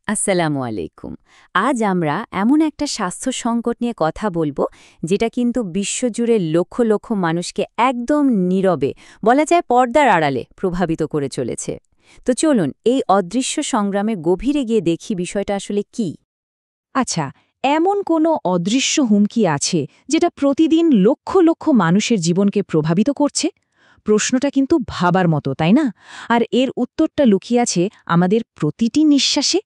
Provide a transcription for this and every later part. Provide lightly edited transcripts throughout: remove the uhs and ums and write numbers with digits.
আসসালামু আলাইকুম। আজ আমরা এমন একটা স্বাস্থ্য সংকট নিয়ে কথা বলবো যেটা কিন্তু বিশ্বজুড়ে লক্ষ লক্ষ মানুষকে একদম নীরবে, বলা যায় পর্দার আড়ালে প্রভাবিত করে চলেছে। তো চলুন এই অদৃশ্য সংগ্রামে গভীরে গিয়ে দেখি বিষয়টা আসলে কি। আচ্ছা, এমন কোনো অদৃশ্য হুমকি আছে যেটা প্রতিদিন লক্ষ লক্ষ মানুষের জীবনকে প্রভাবিত করছে? প্রশ্নটা কিন্তু ভাবার মতো, তাই না? আর এর উত্তরটা লুকিয়ে আছে আমাদের প্রতিটি নিঃশ্বাসে।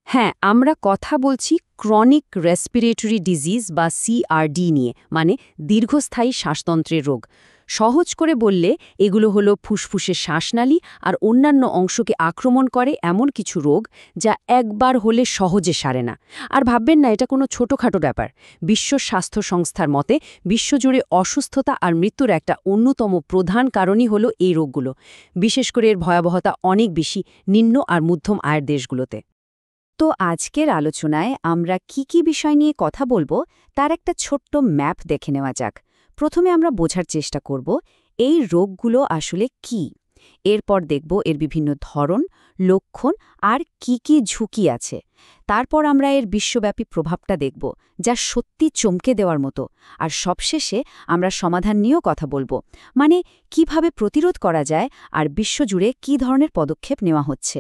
হ্যাঁ, আমরা কথা বলছি ক্রনিক রেসপিরেটরি ডিজিজ বা সিআরডি নিয়ে, মানে দীর্ঘস্থায়ী শ্বাসতন্ত্রের রোগ। সহজ করে বললে এগুলো হলো ফুসফুসের শ্বাসনালী আর অন্যান্য অংশকে আক্রমণ করে এমন কিছু রোগ যা একবার হলে সহজে সারে না। আর ভাববেন না এটা কোনো ছোটখাটো ব্যাপার। বিশ্ব স্বাস্থ্য সংস্থার মতে বিশ্বজুড়ে অসুস্থতা আর মৃত্যুর একটা অন্যতম প্রধান কারণই হলো এই রোগগুলো। বিশেষ করে এর ভয়াবহতা অনেক বেশি নিম্ন আর মধ্যম আয়ের দেশগুলোতে। তো আজকের আলোচনায় আমরা কি বিষয় নিয়ে কথা বলবো তার একটা ছোট্ট ম্যাপ দেখে নেওয়া যাক। প্রথমে আমরা বোঝার চেষ্টা করব এই রোগগুলো আসলে কি। এরপর দেখব এর বিভিন্ন ধরন, লক্ষণ আর কি ঝুঁকি আছে। তারপর আমরা এর বিশ্বব্যাপী প্রভাবটা দেখব, যা সত্যি চমকে দেওয়ার মতো। আর সবশেষে আমরা সমাধান নিয়েও কথা বলবো, মানে কিভাবে প্রতিরোধ করা যায় আর বিশ্বজুড়ে কী ধরনের পদক্ষেপ নেওয়া হচ্ছে।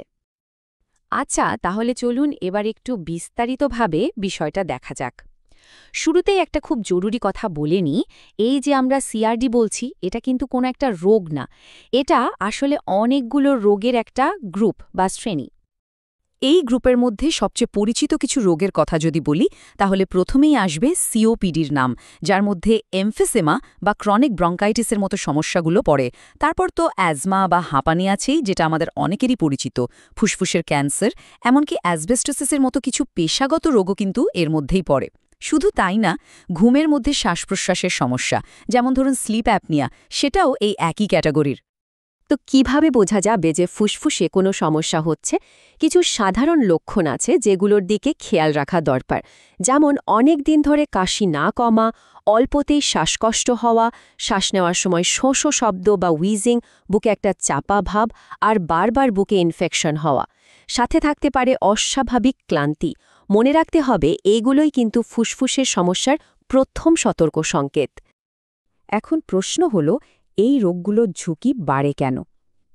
আচ্ছা, তাহলে চলুন এবার একটু বিস্তারিতভাবে বিষয়টা দেখা যাক। শুরুতেই একটা খুব জরুরি কথা বলে নিই। এই যে আমরা সিআরডি বলছি, এটা কিন্তু কোনো একটা রোগ না। এটা আসলে অনেকগুলো রোগের একটা গ্রুপ বা শ্রেণী। এই গ্রুপের মধ্যে সবচেয়ে পরিচিত কিছু রোগের কথা যদি বলি, তাহলে প্রথমেই আসবে সিওপিডির নাম, যার মধ্যে এমফিসেমা বা ক্রনিক ব্রঙ্কাইটিসের মতো সমস্যাগুলো পড়ে। তারপর তো অ্যাজমা বা হাঁপানি আছেই, যেটা আমাদের অনেকেরই পরিচিত, ফুসফুসের ক্যান্সার, এমনকি অ্যাসবেস্টোসিসের মতো কিছু পেশাগত রোগও কিন্তু এর মধ্যেই পড়ে। শুধু তাই না, ঘুমের মধ্যে শ্বাস-প্রশ্বাসের সমস্যা, যেমন ধরুন স্লিপ অ্যাপনিয়া, সেটাও এই একই ক্যাটাগরির। তো কিভাবে বোঝা যাবে যে ফুসফুসে কোনো সমস্যা হচ্ছে? কিছু সাধারণ লক্ষণ আছে যেগুলোর দিকে খেয়াল রাখা দরকার। যেমন অনেক দিন ধরে কাশি না কমা, অল্পতেই শ্বাসকষ্ট হওয়া, শ্বাস নেওয়ার সময় শোঁ শব্দ বা উইজিং, বুকে একটা চাপা ভাব আর বারবার বুকে ইনফেকশন হওয়া। সাথে থাকতে পারে অস্বাভাবিক ক্লান্তি। মনে রাখতে হবে এইগুলোই কিন্তু ফুসফুসের সমস্যার প্রথম সতর্ক সংকেত। এখন প্রশ্ন হল, এই রোগগুলোর ঝুঁকি বাড়ে কেন?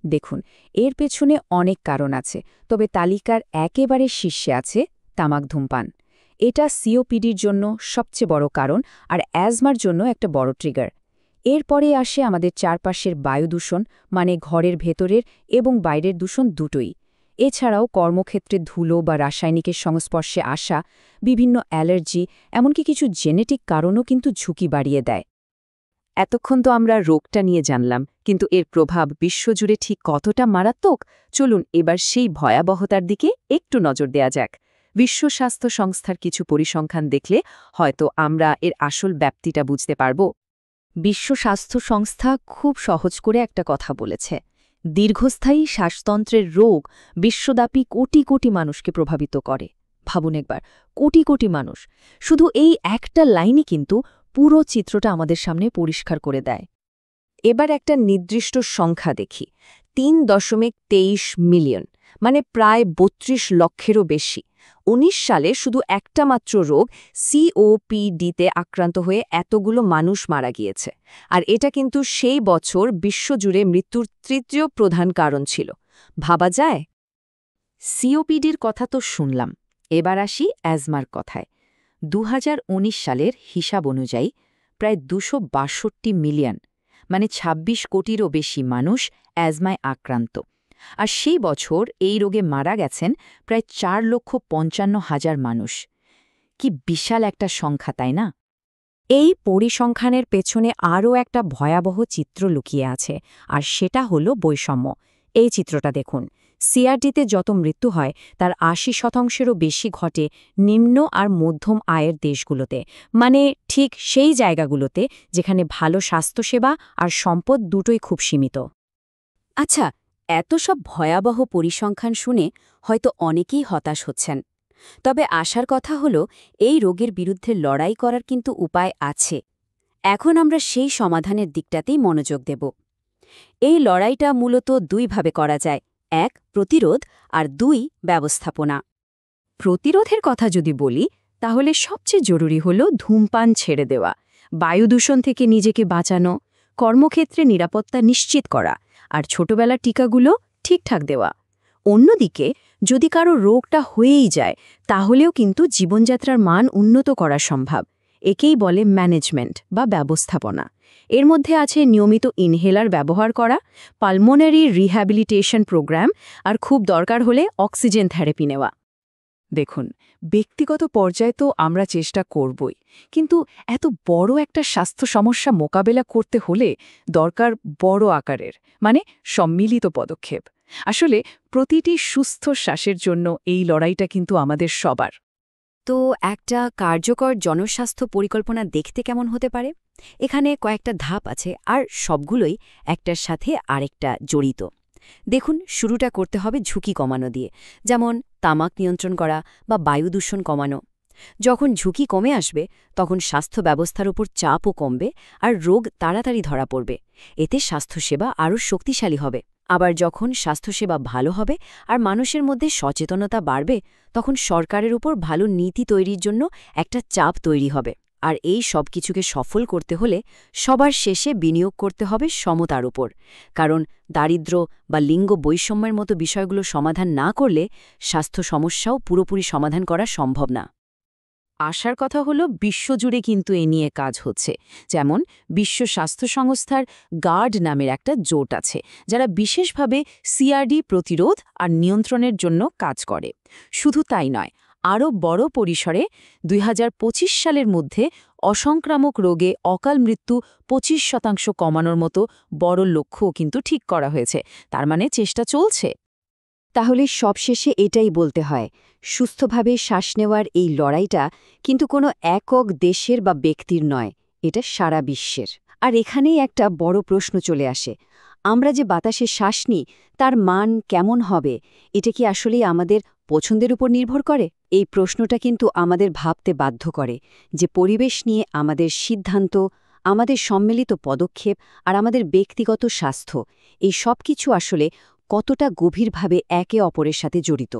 দেখুন, এর পেছনে অনেক কারণ আছে, তবে তালিকার একেবারে শীর্ষে আছে তামাক ধূমপান। এটা সিওপিডির জন্য সবচেয়ে বড় কারণ আর অ্যাজমার জন্য একটা বড় ট্রিগার। এরপরে আসে আমাদের চারপাশের বায়ু দূষণ, মানে ঘরের ভেতরের এবং বাইরের দূষণ দুটোই। এছাড়াও কর্মক্ষেত্রে ধুলো বা রাসায়নিকের সংস্পর্শে আসা, বিভিন্ন অ্যালার্জি, এমনকি কিছু জেনেটিক কারণও কিন্তু ঝুঁকি বাড়িয়ে দেয়। এতক্ষণ তো আমরা রোগটা নিয়ে জানলাম, কিন্তু এর প্রভাব বিশ্বজুড়ে ঠিক কতটা মারাত্মক? চলুন এবার সেই ভয়াবহতার দিকে একটু নজর দেয়া যাক। বিশ্ব স্বাস্থ্য সংস্থার কিছু পরিসংখ্যান দেখলে হয়তো আমরা এর আসল ব্যাপ্তিটা বুঝতে পারব। বিশ্ব স্বাস্থ্য সংস্থা খুব সহজ করে একটা কথা বলেছে। দীর্ঘস্থায়ী শ্বাসতন্ত্রের রোগ বিশ্বব্যাপী কোটি কোটি মানুষকে প্রভাবিত করে। ভাবুন একবার, কোটি কোটি মানুষ। শুধু এই একটা লাইনই কিন্তু পুরো চিত্রটা আমাদের সামনে পরিষ্কার করে দেয়। এবার একটা নির্দিষ্ট সংখ্যা দেখি। ৩.২৩ মিলিয়ন, মানে প্রায় ৩২ লক্ষেরও বেশি। ১৯ সালে শুধু একটা মাত্র রোগ সিওপিডিতে আক্রান্ত হয়ে এতগুলো মানুষ মারা গিয়েছে। আর এটা কিন্তু সেই বছর বিশ্বজুড়ে মৃত্যুর তৃতীয় প্রধান কারণ ছিল। ভাবা যায়? সিওপিডির কথা তো শুনলাম, এবার আসি অ্যাজমার কথায়। ২০১৯ সালের হিসাব অনুযায়ী প্রায় ২৬২ মিলিয়ন, মানে ২৬ কোটিরও বেশি মানুষ অ্যাজমায় আক্রান্ত। আর সেই বছর এই রোগে মারা গেছেন প্রায় ৪,৫৫,০০০ মানুষ। কি বিশাল একটা সংখ্যা, তাই না? এই পরিসংখ্যানের পেছনে আরও একটা ভয়াবহ চিত্র লুকিয়ে আছে, আর সেটা হলো বৈষম্য। এই চিত্রটা দেখুন। সিআরডিতে যত মৃত্যু হয় তার ৮০%-এরও বেশি ঘটে নিম্ন আর মধ্যম আয়ের দেশগুলোতে, মানে ঠিক সেই জায়গাগুলোতে যেখানে ভালো স্বাস্থ্যসেবা আর সম্পদ দুটোই খুব সীমিত। আচ্ছা, এত সব ভয়াবহ পরিসংখ্যান শুনে হয়তো অনেকেই হতাশ হচ্ছেন। তবে আশার কথা হলো, এই রোগের বিরুদ্ধে লড়াই করার কিন্তু উপায় আছে। এখন আমরা সেই সমাধানের দিকটাতেই মনোযোগ দেব। এই লড়াইটা মূলত দুইভাবে করা যায়: এক, প্রতিরোধ, আর দুই, ব্যবস্থাপনা। প্রতিরোধের কথা যদি বলি তাহলে সবচেয়ে জরুরি হলো ধূমপান ছেড়ে দেওয়া, বায়ু দূষণ থেকে নিজেকে বাঁচানো, কর্মক্ষেত্রে নিরাপত্তা নিশ্চিত করা আর ছোটবেলার টিকাগুলো ঠিকঠাক দেওয়া। অন্যদিকে যদি কারো রোগটা হয়েই যায় তাহলেও কিন্তু জীবনযাত্রার মান উন্নত করা সম্ভব। একেই বলে ম্যানেজমেন্ট বা ব্যবস্থাপনা। এর মধ্যে আছে নিয়মিত ইনহেলার ব্যবহার করা, পালমোনারি রিহ্যাবিলিটেশন প্রোগ্রাম আর খুব দরকার হলে অক্সিজেন থেরাপি নেওয়া। দেখুন, ব্যক্তিগত পর্যায়ে তো আমরা চেষ্টা করবই, কিন্তু এত বড় একটা স্বাস্থ্য সমস্যা মোকাবেলা করতে হলে দরকার বড় আকারের, মানে সম্মিলিত পদক্ষেপ। আসলে প্রতিটি সুস্থ শ্বাসের জন্য এই লড়াইটা কিন্তু আমাদের সবার। তো একটা কার্যকর জনস্বাস্থ্য পরিকল্পনা দেখতে কেমন হতে পারে? এখানে কয়েকটা ধাপ আছে আর সবগুলোই একটার সাথে আরেকটা জড়িত। দেখুন, শুরুটা করতে হবে ঝুঁকি কমানো দিয়ে, যেমন তামাক নিয়ন্ত্রণ করা বা বায়ু দূষণ কমানো। যখন ঝুঁকি কমে আসবে তখন স্বাস্থ্য ব্যবস্থার উপর চাপও কমবে আর রোগ তাড়াতাড়ি ধরা পড়বে। এতে স্বাস্থ্যসেবা আরও শক্তিশালী হবে। আবার যখন স্বাস্থ্যসেবা ভালো হবে আর মানুষের মধ্যে সচেতনতা বাড়বে তখন সরকারের উপর ভালো নীতি তৈরির জন্য একটা চাপ তৈরি হবে। আর এই সব কিছুকে সফল করতে হলে সবার শেষে বিনিয়োগ করতে হবে সমতার উপর। কারণ দারিদ্র্য বা লিঙ্গ বৈষম্যের মতো বিষয়গুলো সমাধান না করলে স্বাস্থ্য সমস্যাও পুরোপুরি সমাধান করা সম্ভব না। আশার কথা হলো বিশ্বজুড়ে কিন্তু এ নিয়ে কাজ হচ্ছে। যেমন বিশ্ব স্বাস্থ্য সংস্থার গার্ড নামের একটা জোট আছে, যারা বিশেষভাবে সিআরডি প্রতিরোধ আর নিয়ন্ত্রণের জন্য কাজ করে। শুধু তাই নয়, আরও বড় পরিসরে 2025 সালের মধ্যে অসংক্রামক রোগে অকাল মৃত্যু 25% কমানোর মতো বড় লক্ষ্যও কিন্তু ঠিক করা হয়েছে। তার মানে চেষ্টা চলছে। তাহলে সবশেষে এটাই বলতে হয়, সুস্থভাবে শ্বাস নেওয়ার এই লড়াইটা কিন্তু কোনো একক দেশের বা ব্যক্তির নয়, এটা সারা বিশ্বের। আর এখানেই একটা বড় প্রশ্ন চলে আসে, আমরা যে বাতাসে শ্বাস নিই তার মান কেমন হবে? এটা কি আসলেই আমাদের পছন্দের উপর নির্ভর করে? এই প্রশ্নটা কিন্তু আমাদের ভাবতে বাধ্য করে যে পরিবেশ নিয়ে আমাদের সিদ্ধান্ত, আমাদের সম্মিলিত পদক্ষেপ আর আমাদের ব্যক্তিগত স্বাস্থ্য, এই সব কিছু আসলে কতটা গভীরভাবে একে অপরের সাথে জড়িত।